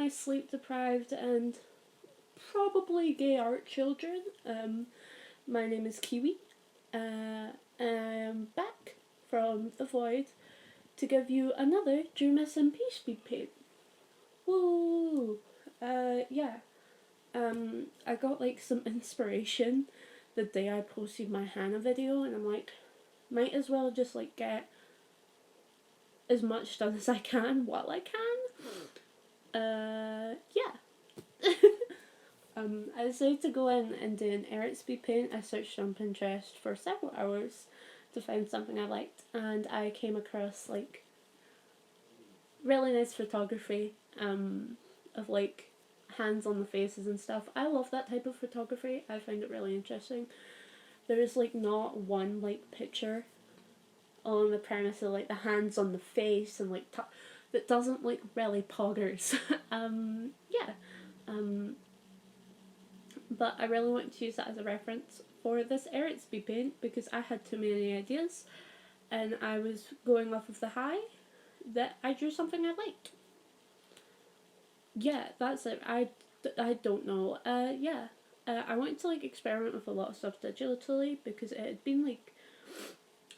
my sleep deprived and probably gay art children. My name is Kiwi. And I am back from the void to give you another Dream SMP speed paint. Woo! Yeah. I got like some inspiration the day I posted my Hannah video, and I'm like, might as well just like get as much done as I can while I can. Yeah. I decided to go in and do an Eret speed paint. I searched on Pinterest for several hours to find something I liked, and I came across like really nice photography of like hands on the faces and stuff. I love that type of photography. I find it really interesting. There is like not one like picture on the premise of like the hands on the face and like that doesn't like really poggers. Yeah. But I really want to use that as a reference for this Eret speed paint because I had too many ideas and I was going off of the high that I drew something I liked. Yeah, that's it. I don't know. Yeah. I wanted to like experiment with a lot of stuff digitally because it had been like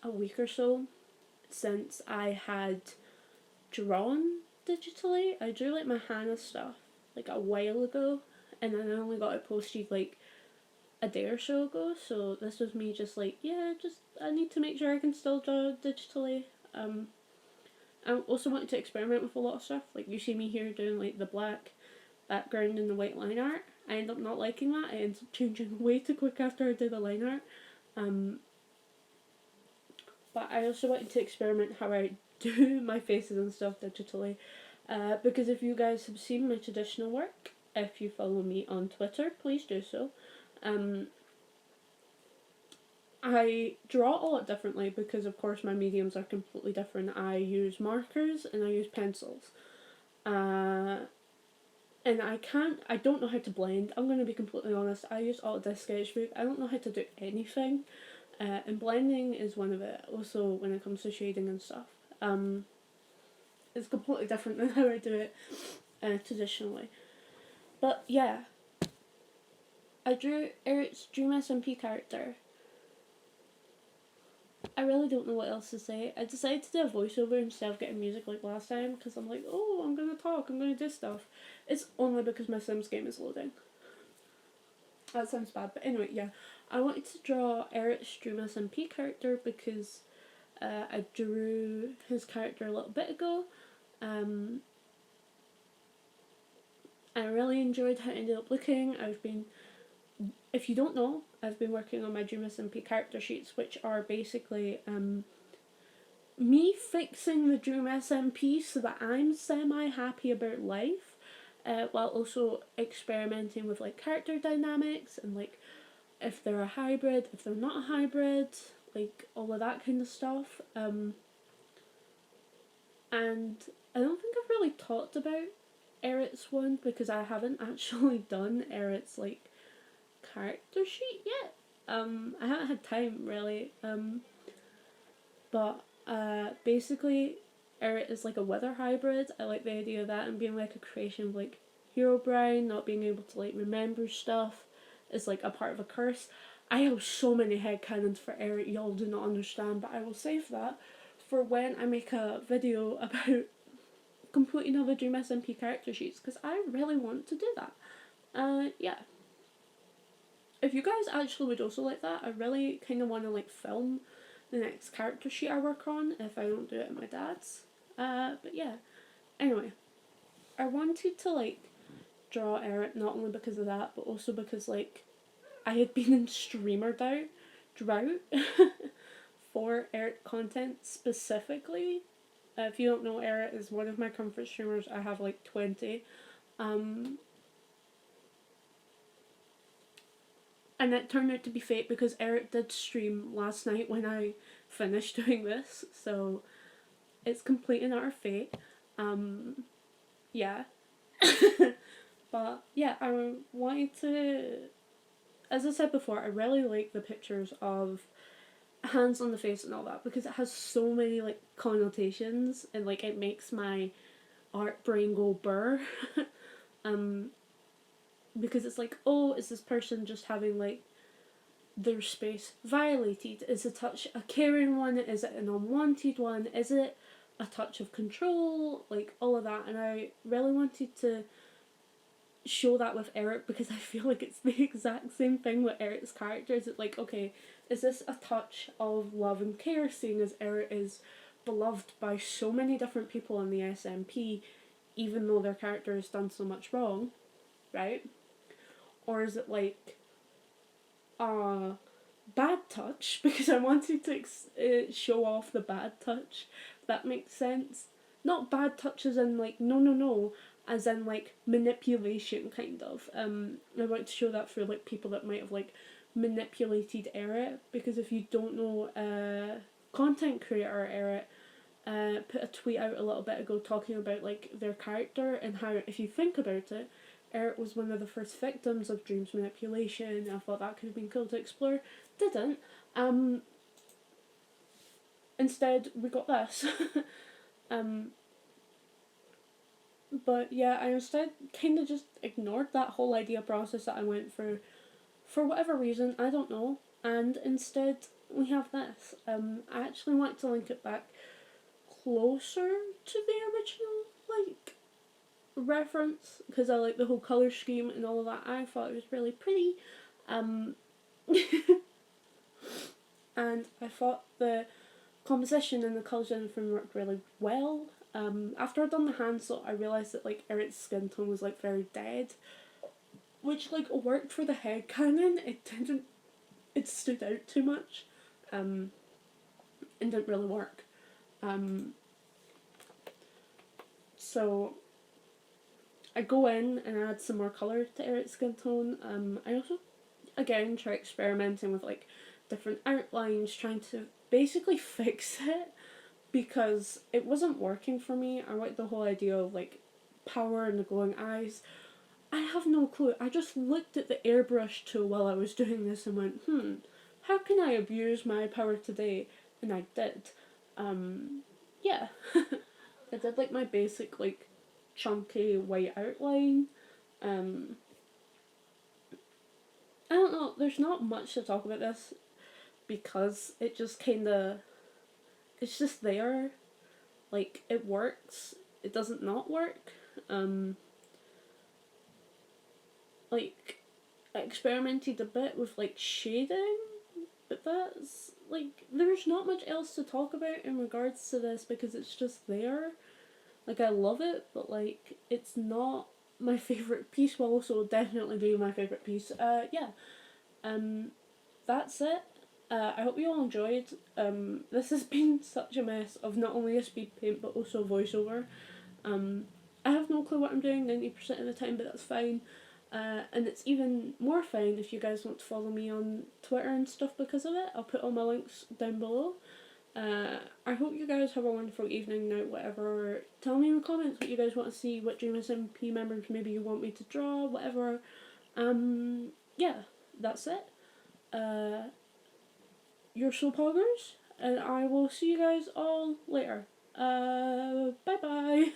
a week or so since I had drawn digitally. I drew like my Hannah stuff like a while ago, and then I only got it posted like a day or so ago, so this was me just like, yeah, just I need to make sure I can still draw digitally. I also wanted to experiment with a lot of stuff. Like you see me here doing like the black background and the white line art. I ended up not liking that. I ended up changing way too quick after I did the line art. But I also wanted to experiment how I do my faces and stuff digitally. Because if you guys have seen my traditional work, if you follow me on Twitter, please do so. I draw a lot differently because of course my mediums are completely different. I use markers and I use pencils. And I don't know how to blend. I'm going to be completely honest. I use Autodesk sketchbook. I don't know how to do anything. And blending is one of it. Also when it comes to shading and stuff. It's completely different than how I do it traditionally. But yeah. I drew Eret's Dream SMP character. I really don't know what else to say. I decided to do a voiceover instead of getting music like last time because I'm like, oh, I'm going to talk, I'm going to do stuff. It's only because my Sims game is loading. That sounds bad, but anyway, yeah. I wanted to draw Eret's Dream SMP character because I drew his character a little bit ago. I really enjoyed how it ended up looking. If you don't know, I've been working on my Dream SMP character sheets, which are basically me fixing the Dream SMP so that I'm semi-happy about life, while also experimenting with like character dynamics and like if they're a hybrid, if they're not a hybrid, like all of that kind of stuff. And I don't think I've really talked about Eret's one because I haven't actually done Eret's like character sheet yet. I haven't had time really. But basically Eret is like a weather hybrid. I like the idea of that and being like a creation of like Herobrine, not being able to like remember stuff is like a part of a curse. I have so many headcanons for Eret y'all do not understand, but I will save that for when I make a video about completing all the Dream SMP character sheets because I really want to do that. Yeah. If you guys actually would also like that, I really kind of want to like film the next character sheet I work on if I don't do it at my dad's. But yeah. Anyway, I wanted to like draw Eret not only because of that, but also because like I had been in streamer drought for Eret content specifically. If you don't know, Eret is one of my comfort streamers. I have like 20. And it turned out to be fate because Eret did stream last night when I finished doing this, so it's complete and utter fate. Yeah. But yeah, I wanted to, as I said before, I really like the pictures of hands on the face and all that because it has so many like connotations and like it makes my art brain go burr. Because it's like, oh, is this person just having like their space violated? Is the touch a caring one? Is it an unwanted one? Is it a touch of control? Like all of that. And I really wanted to show that with Eret, because I feel like it's the exact same thing with Eret's characters. It's like, okay, is this a touch of love and care, seeing as Eret is beloved by so many different people in the SMP, even though their character has done so much wrong, right? Or is it like a bad touch, because I wanted to show off the bad touch, if that makes sense. Not bad touches in like, no, as in like manipulation, kind of. I want to show that for like people that might have like manipulated Eret, because if you don't know, content creator Eret put a tweet out a little bit ago talking about like their character and how, if you think about it, Eret was one of the first victims of Dream's manipulation. I thought that could have been cool to explore. Didn't. Instead, we got this. But yeah, I instead kind of just ignored that whole idea process that I went through for whatever reason, I don't know. And instead, we have this. I actually want to link it back closer to the original, like, reference, because I like the whole colour scheme and all of that. I thought it was really pretty. And I thought the composition and the colours in the film worked really well. After I'd done the hand slot, I realised that like Eret's skin tone was like very dead, which like worked for the headcanon. It stood out too much, and didn't really work. So I go in and add some more colour to Eret's skin tone. I also, again, try experimenting with like different outlines, trying to basically fix it, because it wasn't working for me. I like the whole idea of like power and the glowing eyes. I have no clue. I just looked at the airbrush tool while I was doing this and went, how can I abuse my power today? And I did. Yeah. I did like my basic like chunky white outline. I don't know, there's not much to talk about this, because it just kinda, it's just there. Like, it works. It doesn't not work. Like, I experimented a bit with, like, shading, but that's, like, there's not much else to talk about in regards to this, because it's just there. Like, I love it, but, like, it's not my favourite piece, will also definitely be my favourite piece. Yeah. That's it. I hope you all enjoyed. This has been such a mess of not only a speed paint but also voiceover. I have no clue what I'm doing 90% of the time, but that's fine. And it's even more fine if you guys want to follow me on Twitter and stuff because of it. I'll put all my links down below. I hope you guys have a wonderful evening, night, whatever. Tell me in the comments what you guys want to see, what Dream SMP members maybe you want me to draw, whatever. Yeah, that's it. Your soul poggers, and I will see you guys all later. Bye bye.